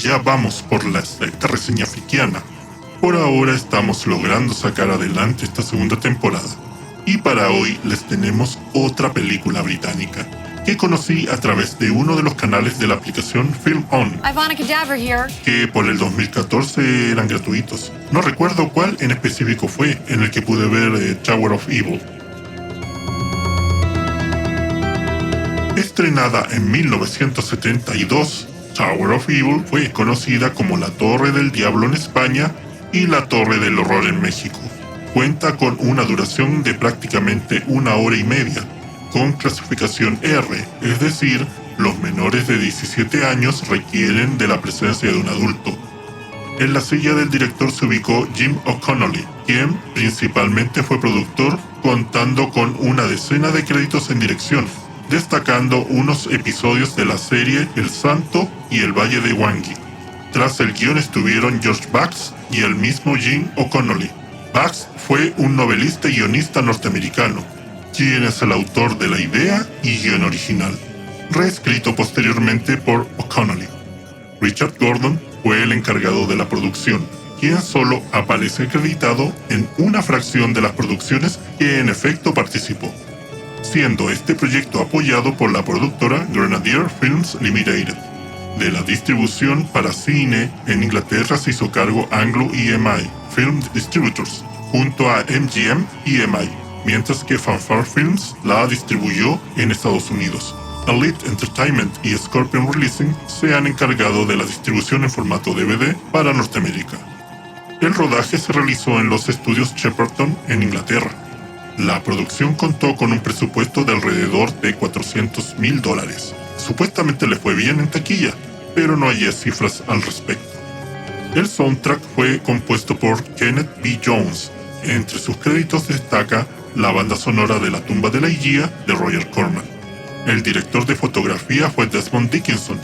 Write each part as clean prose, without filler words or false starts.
ya vamos por la sexta reseña frikiana. Por ahora estamos logrando sacar adelante esta segunda temporada. Y para hoy les tenemos otra película británica que conocí a través de uno de los canales de la aplicación Film On, que por el 2014 eran gratuitos. No recuerdo cuál en específico fue en el que pude ver Tower of Evil. Estrenada en 1972, Tower of Evil fue conocida como la Torre del Diablo en España y la Torre del Horror en México. Cuenta con una duración de prácticamente 1 hora y media, con clasificación R, es decir, los menores de 17 años requieren de la presencia de un adulto. En la silla del director se ubicó Jim O'Connolly, quien principalmente fue productor, contando con una decena de créditos en dirección, destacando unos episodios de la serie El Santo y El Valle de Wangi. Tras el guión estuvieron George Bax y el mismo Jim O'Connolly. Bax fue un novelista y guionista norteamericano, quien es el autor de la idea y guión original, reescrito posteriormente por O'Connolly. Richard Gordon fue el encargado de la producción, quien solo aparece acreditado en una fracción de las producciones que en efecto participó, siendo este proyecto apoyado por la productora Grenadier Films Limited. De la distribución para cine en Inglaterra se hizo cargo Anglo EMI Film Distributors, junto a MGM EMI, mientras que Fanfare Films la distribuyó en Estados Unidos. Elite Entertainment y Scorpion Releasing se han encargado de la distribución en formato DVD para Norteamérica. El rodaje se realizó en los estudios Shepperton en Inglaterra. La producción contó con un presupuesto de alrededor de $400,000. Supuestamente le fue bien en taquilla, pero no hay cifras al respecto. El soundtrack fue compuesto por Kenneth B. Jones. Entre sus créditos destaca la banda sonora de La tumba de la Higia de Roger Corman. El director de fotografía fue Desmond Dickinson,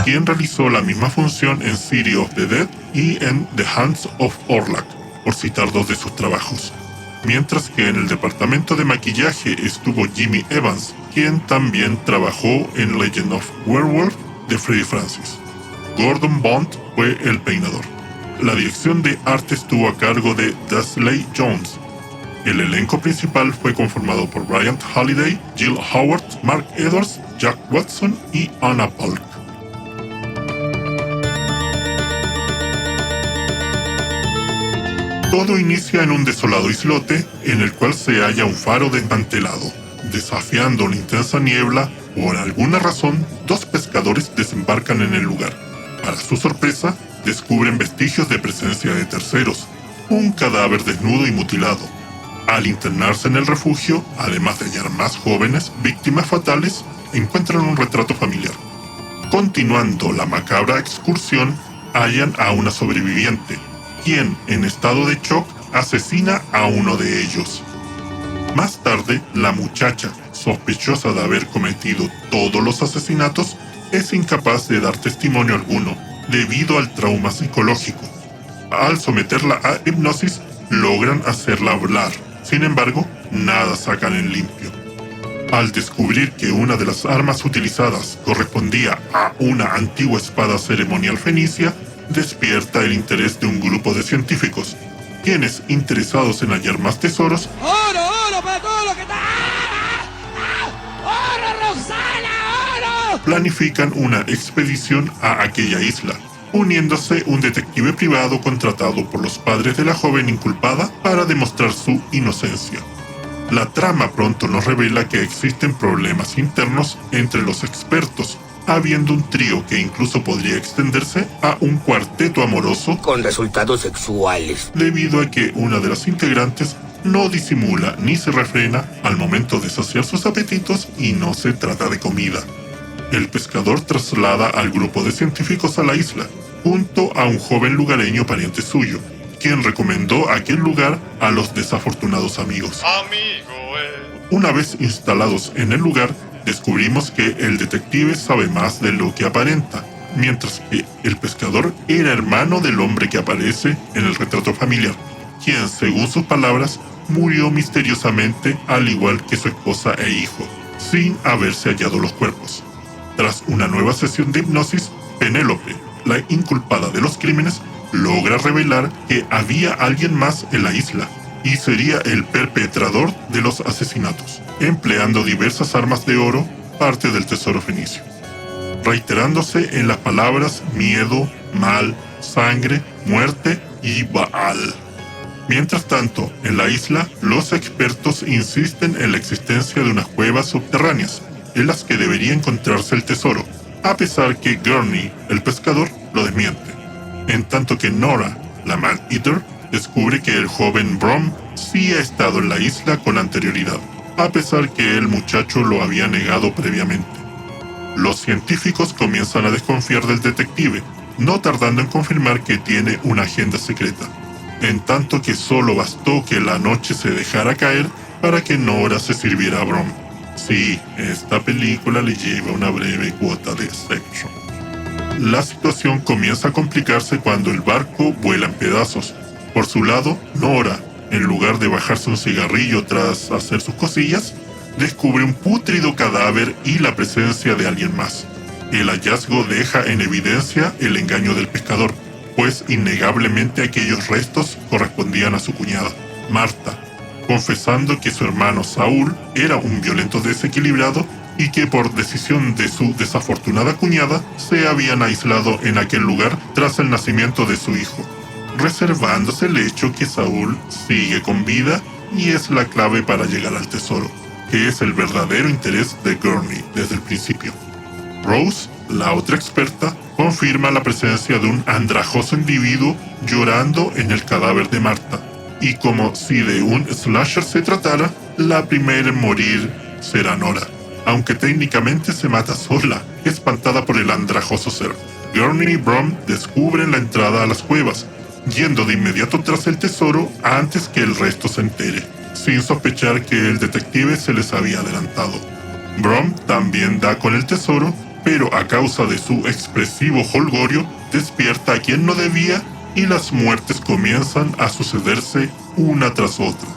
quien realizó la misma función en City of the Dead y en The Hands of Orlac, por citar 2 de sus trabajos. Mientras que en el departamento de maquillaje estuvo Jimmy Evans, quien también trabajó en Legend of Werewolf de Freddie Francis. Gordon Bond fue el peinador. La dirección de arte estuvo a cargo de Dudley Jones. El elenco principal fue conformado por Brian Halliday, Jill Howard, Mark Edwards, Jack Watson y Anna Polk. Todo inicia en un desolado islote en el cual se halla un faro desmantelado. Desafiando una intensa niebla, por alguna razón, 2 pescadores desembarcan en el lugar. Para su sorpresa, descubren vestigios de presencia de terceros, un cadáver desnudo y mutilado. Al internarse en el refugio, además de hallar más jóvenes, víctimas fatales, encuentran un retrato familiar. Continuando la macabra excursión, hallan a una sobreviviente, quien, en estado de shock, asesina a uno de ellos. Más tarde, la muchacha, sospechosa de haber cometido todos los asesinatos, es incapaz de dar testimonio alguno, debido al trauma psicológico. Al someterla a hipnosis, logran hacerla hablar. Sin embargo, nada sacan en limpio. Al descubrir que una de las armas utilizadas correspondía a una antigua espada ceremonial fenicia, despierta el interés de un grupo de científicos, quienes, interesados en hallar más tesoros, ¡Oro para todo lo que está! ¡Oro, Rosana, oro! planifican una expedición a aquella isla, uniéndose un detective privado contratado por los padres de la joven inculpada para demostrar su inocencia. La trama pronto nos revela que existen problemas internos entre los expertos, habiendo un trío que incluso podría extenderse a un cuarteto amoroso Con resultados sexuales. debido a que una de las integrantes no disimula ni se refrena al momento de saciar sus apetitos y no se trata de comida. El pescador traslada al grupo de científicos a la isla, junto a un joven lugareño pariente suyo, quien recomendó aquel lugar a los desafortunados amigos. Una vez instalados en el lugar, descubrimos que el detective sabe más de lo que aparenta, mientras que el pescador era hermano del hombre que aparece en el retrato familiar, quien, según sus palabras, murió misteriosamente al igual que su esposa e hijo, sin haberse hallado los cuerpos. Tras una nueva sesión de hipnosis, Penélope, la inculpada de los crímenes, logra revelar que había alguien más en la isla y sería el perpetrador de los asesinatos, empleando diversas armas de oro, parte del tesoro fenicio, reiterándose en las palabras miedo, mal, sangre, muerte y Baal. Mientras tanto, en la isla, los expertos insisten en la existencia de unas cuevas subterráneas, en las que debería encontrarse el tesoro, a pesar que Gurney, el pescador, lo desmiente. En tanto que Nora, la Man-Eater, descubre que el joven Brom sí ha estado en la isla con anterioridad, a pesar que el muchacho lo había negado previamente. Los científicos comienzan a desconfiar del detective, no tardando en confirmar que tiene una agenda secreta, en tanto que solo bastó que la noche se dejara caer para que Nora se sirviera a Brom. Sí, esta película le lleva una breve cuota de sexo. La situación comienza a complicarse cuando el barco vuela en pedazos. Por su lado, Nora, en lugar de bajarse un cigarrillo tras hacer sus cosillas, descubre un pútrido cadáver y la presencia de alguien más. El hallazgo deja en evidencia el engaño del pescador, pues innegablemente aquellos restos correspondían a su cuñada, Marta, confesando que su hermano Saúl era un violento desequilibrado y que por decisión de su desafortunada cuñada se habían aislado en aquel lugar tras el nacimiento de su hijo, reservándose el hecho que Saúl sigue con vida y es la clave para llegar al tesoro, que es el verdadero interés de Gurney desde el principio. Rose, la otra experta, confirma la presencia de un andrajoso individuo llorando en el cadáver de Marta, y como si de un slasher se tratara, la primera en morir será Nora, aunque técnicamente se mata sola, espantada por el andrajoso ser. Gurney y Brom descubren la entrada a las cuevas, yendo de inmediato tras el tesoro antes que el resto se entere, sin sospechar que el detective se les había adelantado. Brom también da con el tesoro, pero a causa de su expresivo jolgorio, despierta a quien no debía y las muertes comienzan a sucederse una tras otra.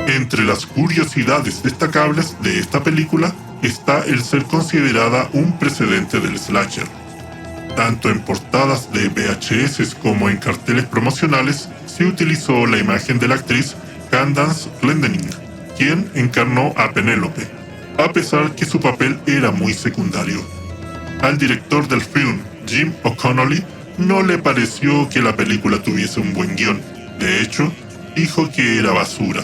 Entre las curiosidades destacables de esta película está el ser considerada un precedente del slasher. Tanto en portadas de VHS como en carteles promocionales se utilizó la imagen de la actriz Candace Clendening, quien encarnó a Penélope, a pesar que su papel era muy secundario. Al director del film, Jim O'Connolly, no le pareció que la película tuviese un buen guión. De hecho, dijo que era basura.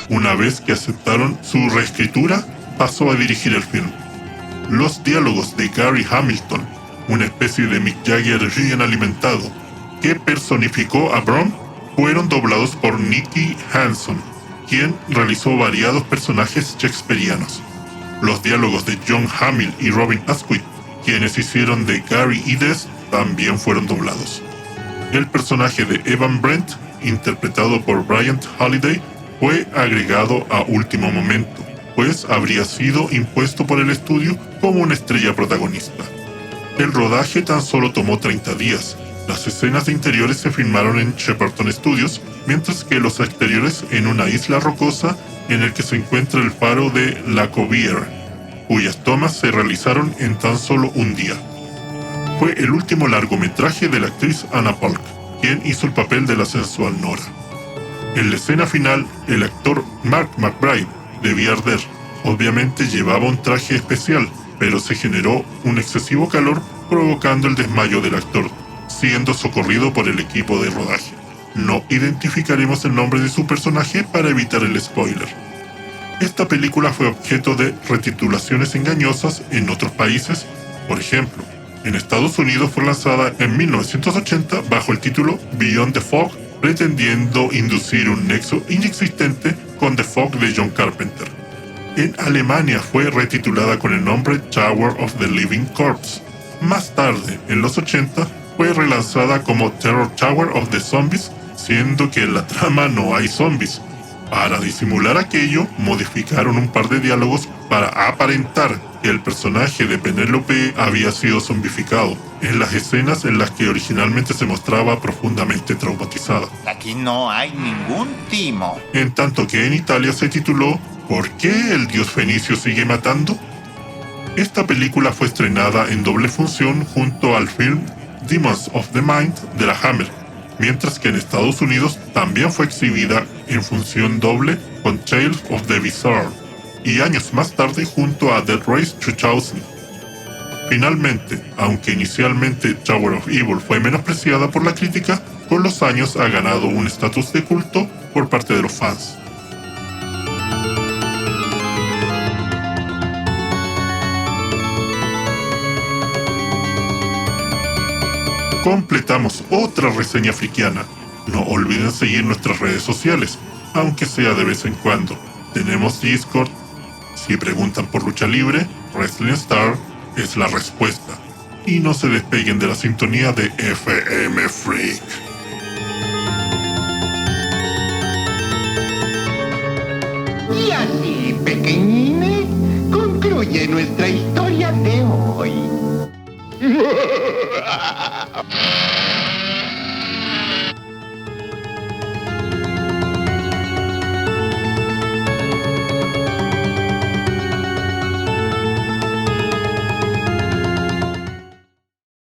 Una vez que aceptaron su reescritura, pasó a dirigir el film. Los diálogos de Gary Hamilton, una especie de Mick Jagger bien alimentado, que personificó a Brom, fueron doblados por Nicky Hanson, quien realizó variados personajes shakespearianos. Los diálogos de John Hamill y Robin Asquith, quienes hicieron de Gary y Des, también fueron doblados. El personaje de Evan Brent, interpretado por Bryant Holiday, fue agregado a último momento, pues habría sido impuesto por el estudio como una estrella protagonista. El rodaje tan solo tomó 30 días. Las escenas de interiores se filmaron en Shepperton Studios, mientras que los exteriores en una isla rocosa en el que se encuentra el faro de La Covier, cuyas tomas se realizaron en tan solo un día. Fue el último largometraje de la actriz Anna Polk, quien hizo el papel de la sensual Nora. En la escena final, el actor Mark McBride debía arder. Obviamente llevaba un traje especial, pero se generó un excesivo calor provocando el desmayo del actor, siendo socorrido por el equipo de rodaje. No identificaremos el nombre de su personaje para evitar el spoiler. Esta película fue objeto de retitulaciones engañosas en otros países. Por ejemplo, en Estados Unidos fue lanzada en 1980 bajo el título Beyond the Fog, pretendiendo inducir un nexo inexistente con The Fog de John Carpenter. En Alemania fue retitulada con el nombre Tower of the Living Corpse. Más tarde, en los 80, fue relanzada como Terror Tower of the Zombies, siendo que en la trama no hay zombies. Para disimular aquello, modificaron un par de diálogos para aparentar El personaje de Penélope había sido zombificado en las escenas en las que originalmente se mostraba profundamente traumatizada. Aquí no hay ningún timo. En tanto que en Italia se tituló ¿Por qué el dios fenicio sigue matando? Esta película fue estrenada en doble función junto al film Demons of the Mind de la Hammer, mientras que en Estados Unidos también fue exhibida en función doble con Tales of the Bizarre, y años más tarde junto a Dead Race 2000. Finalmente, aunque inicialmente Tower of Evil fue menospreciada por la crítica, con los años ha ganado un estatus de culto por parte de los fans. Completamos otra reseña frikiana. No olviden seguir nuestras redes sociales, aunque sea de vez en cuando. Tenemos Discord. Si preguntan por lucha libre, Wrestling Star es la respuesta. Y no se despeguen de la sintonía de FM Freak. Y así, pequeñines, concluye nuestra historia de hoy.